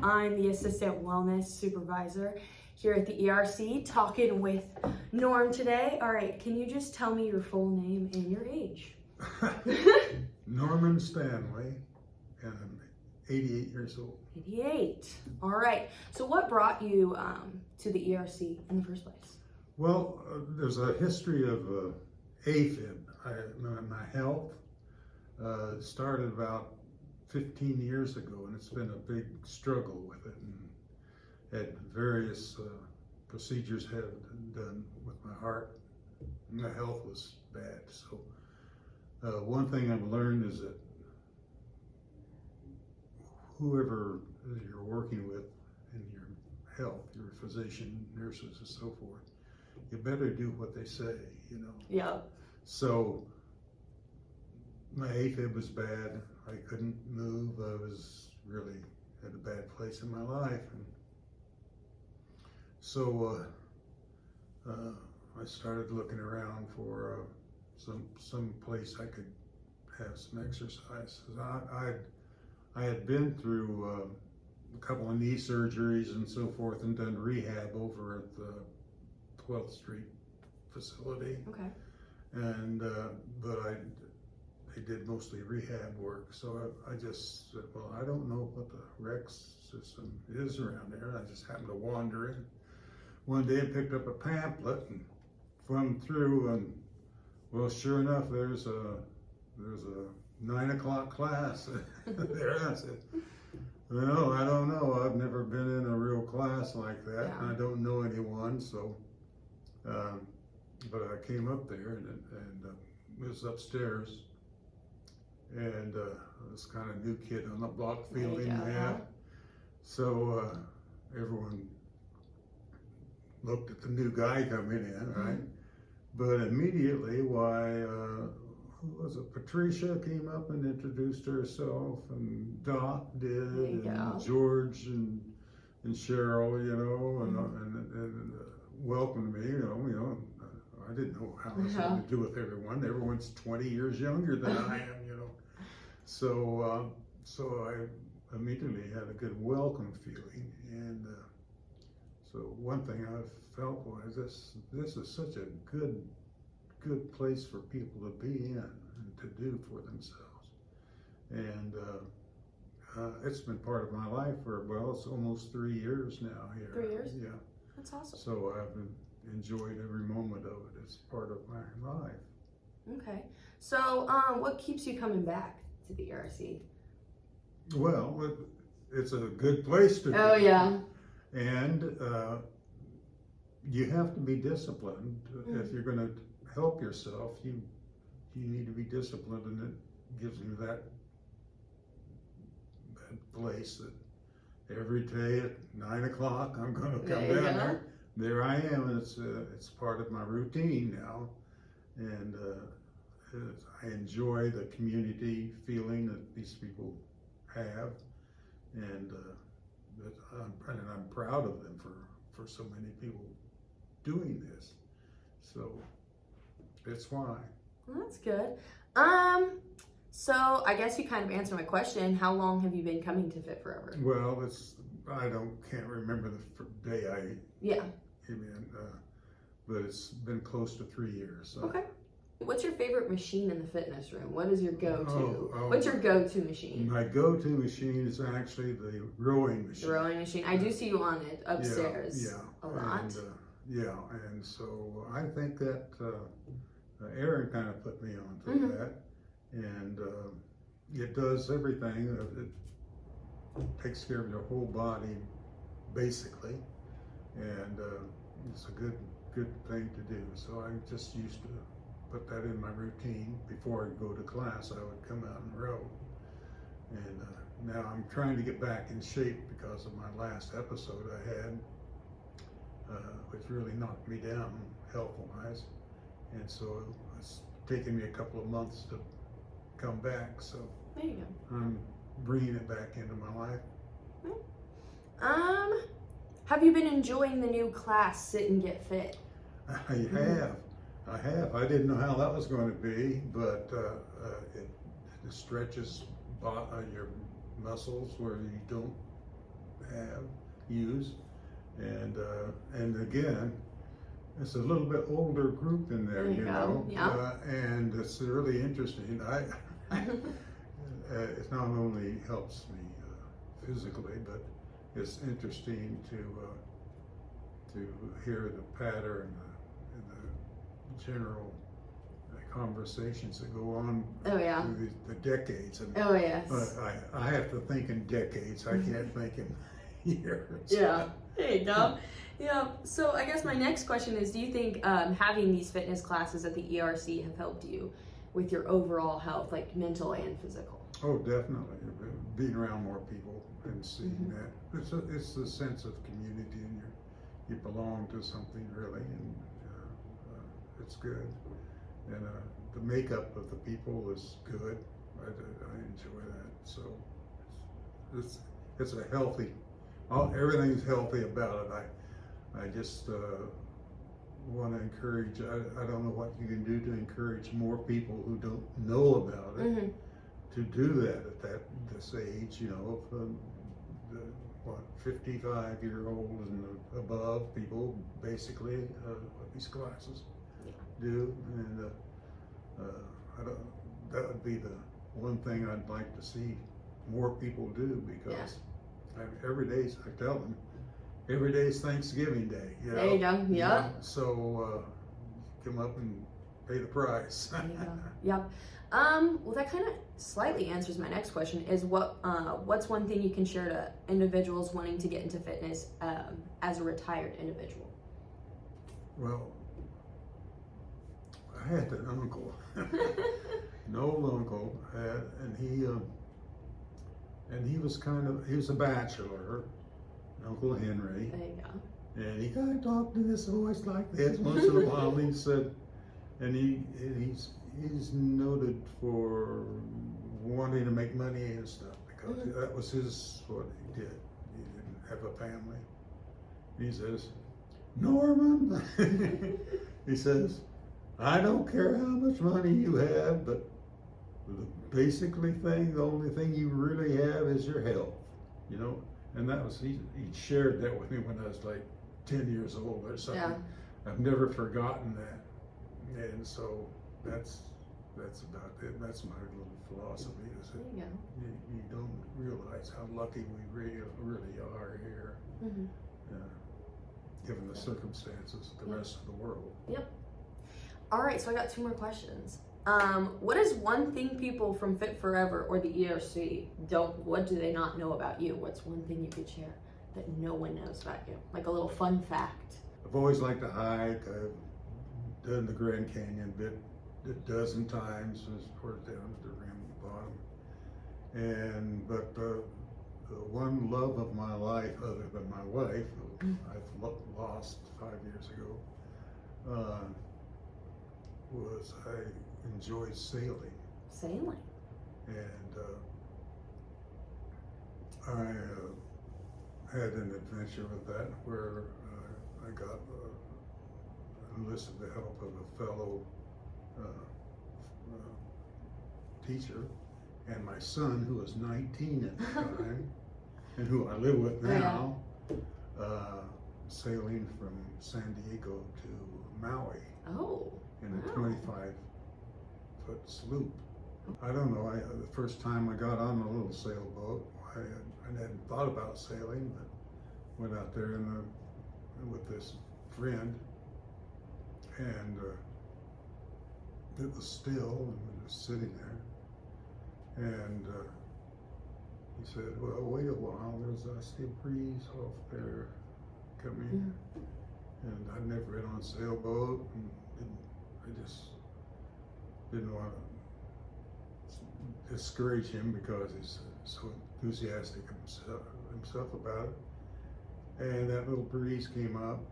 I'm the Assistant Wellness Supervisor here at the ERC, talking with Norm today. All right, can you just tell me your full name and your age? Norman Stanley, and I'm 88 years old. 88. All right. So what brought you to the ERC in the first place? Well, there's a history of AFib. My health started about 15 years ago, and it's been a big struggle with it, and had various procedures had done with my heart. My health was bad. So one thing I've learned is that whoever you're working with in your health, your physician, nurses, and so forth, you better do what they say, you know. Yeah. So my AFib was bad. I couldn't move. I was really at a bad place in my life. And so I started looking around for some place I could have some exercise. I had been through a couple of knee surgeries and so forth, and done rehab over at the 12th Street facility. Okay. And but they did mostly rehab work. So I just said, well, I don't know what the rec system is around there. I just happened to wander in. One day I picked up a pamphlet and thumbed through, and well, sure enough, there's a 9 o'clock class there. I said, well, I don't know. I've never been in a real class like that. Yeah. I don't know anyone, so. But I came up there and it was upstairs, and this kind of new kid on the block feeling that. So everyone looked at the new guy coming in, right? But immediately, who was it? Patricia came up and introduced herself, and Doc did, and George and Cheryl, you know, and welcomed me, you know. I didn't know how I was going to do with everyone. Everyone's 20 years younger than I am, you know. So I immediately had a good welcome feeling, and so one thing I felt was this is such a good place for people to be in and to do for themselves. And it's been part of my life for, well, it's almost 3 years now here. 3 years? Yeah. That's awesome. So I've enjoyed every moment of it. It's part of my life. Okay. So what keeps you coming back to the ERC? Well, it's a good place to be. Oh, yeah. And you have to be disciplined. If you're going to help yourself, you need to be disciplined, and it gives you that place that every day at 9 o'clock I'm going to come down there. There I am, and it's part of my routine now, and I enjoy the community feeling that these people have, and I'm proud of them for so many people doing this. So that's why. Well, that's good. So I guess you kind of answered my question. How long have you been coming to Fit Forever? Well, can't remember the day I came in, but it's been close to 3 years. So. Okay. What's your favorite machine in the fitness room? What is your go-to? What's your go-to machine? My go-to machine is actually the rowing machine. The rowing machine. I do see you on it upstairs a lot. And so I think that Aaron kind of put me onto that, and it does everything. It takes care of your whole body, basically, and it's a good thing to do. So I just used to put that in my routine. Before I go to class, I would come out and row. And now I'm trying to get back in shape because of my last episode I had, which really knocked me down health-wise. And so it's taken me a couple of months to come back. So there you go. I'm bringing it back into my life. Have you been enjoying the new class, Sit and Get Fit? I have. I didn't know how that was going to be, but it stretches your muscles where you don't use, and again, it's a little bit older group in there, There you go. Yeah. And it's really interesting. It not only helps me physically, but it's interesting to hear the pattern and the general conversations that go on through the decades. And, oh yes. I have to think in decades. I can't think in years. Yeah. There you go. Yeah. So I guess my next question is: do you think having these fitness classes at the ERC have helped you with your overall health, like mental and physical? Oh, definitely. Being around more people and seeing that, it's a sense of community, and you belong to something really, and it's good. And the makeup of the people is good. I enjoy that. So it's a healthy. Everything's healthy about it. I just want to encourage. I don't know what you can do to encourage more people who don't know about it to do that at this age. You know, the 55-year-old and above people basically what these classes do, and that would be the one thing I'd like to see more people do, because every day's, I tell them, every day's Thanksgiving Day. You know? There you go. Yeah. So come up and pay the price. There you go. Yep. Well, that kind of slightly answers my next question. Is what's one thing you can share to individuals wanting to get into fitness as a retired individual? Well, I had an uncle, an old uncle, and he was a bachelor, Uncle Henry. There you go. And he kind of talked in this voice like this once in a while. He said, and he's noted for wanting to make money and stuff, because that was what he did. He didn't have a family. He says, Norman, he says, I don't care how much money you have, but the only thing you really have is your health, you know. And that was, he shared that with me when I was like 10 years old or something. Yeah. I've never forgotten that. And so that's about it. That's my little philosophy, is that you don't realize how lucky we really are here, given the circumstances of the rest of the world. Yep. All right, so I got 2 more questions. What is one thing people from Fit Forever or the ERC what do they not know about you? What's one thing you could share that no one knows about you? Like a little fun fact. I've always liked to hike. I've done the Grand Canyon a dozen times, as far down to the rim and the bottom. But the one love of my life, other than my wife, who I've lost 5 years ago, was I enjoy sailing. Sailing. And I had an adventure with that where I got enlisted the help of a fellow teacher, and my son, who was 19 at the time, and who I live with now, sailing from San Diego to Maui. Oh. In a 25-foot sloop. I don't know, the first time I got on a little sailboat, I hadn't thought about sailing, but went out there with this friend, and it was still, and we were just sitting there, and he said, well, wait a while, there's a still breeze off there coming, and I'd never been on a sailboat, and I just didn't want to discourage him, because he's so enthusiastic himself about it. And that little breeze came up,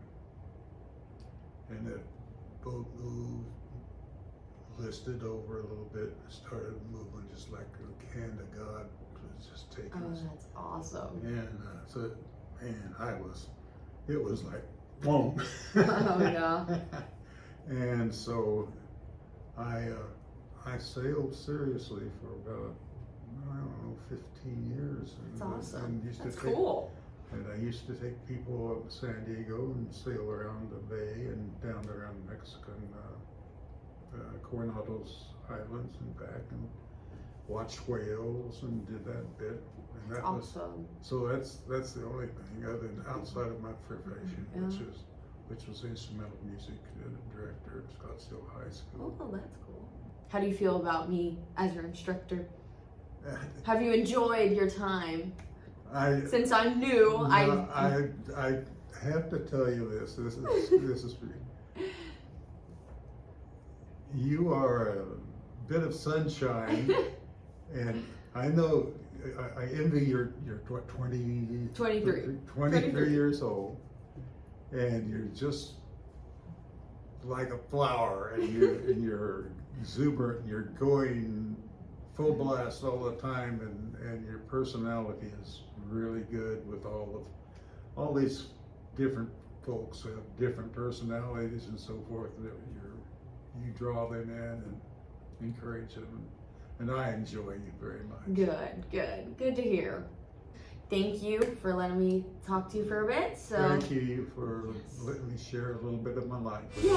and that boat moved, listed over a little bit, and started moving just like a hand of God was just taking us. Oh, that's awesome. And so, man, it was like, boom. Oh, yeah. And so I sailed seriously for about, I don't know, 15 years. That's awesome. And used That's to cool. And used to take people up to San Diego and sail around the bay and down around Mexican Coronado's Islands and back and watch whales and did that bit. And that was Awesome. so that's the only thing other than outside of my profession, Yeah. which was instrumental music director at Scottsdale High School. Oh, that's cool. How do you feel about me as your instructor? Have you enjoyed your time? Since I'm new, I have to tell you this. This is you are a bit of sunshine, and I know I envy your 23 years old, and you're just like a flower, and you're exuberant, and you're going full blast all the time, and your personality is really good with all these different folks who have different personalities and so forth. You draw them in and encourage them, and I enjoy you very much. Good to hear. Thank you for letting me talk to you for a bit. So thank you for letting me share a little bit of my life with you.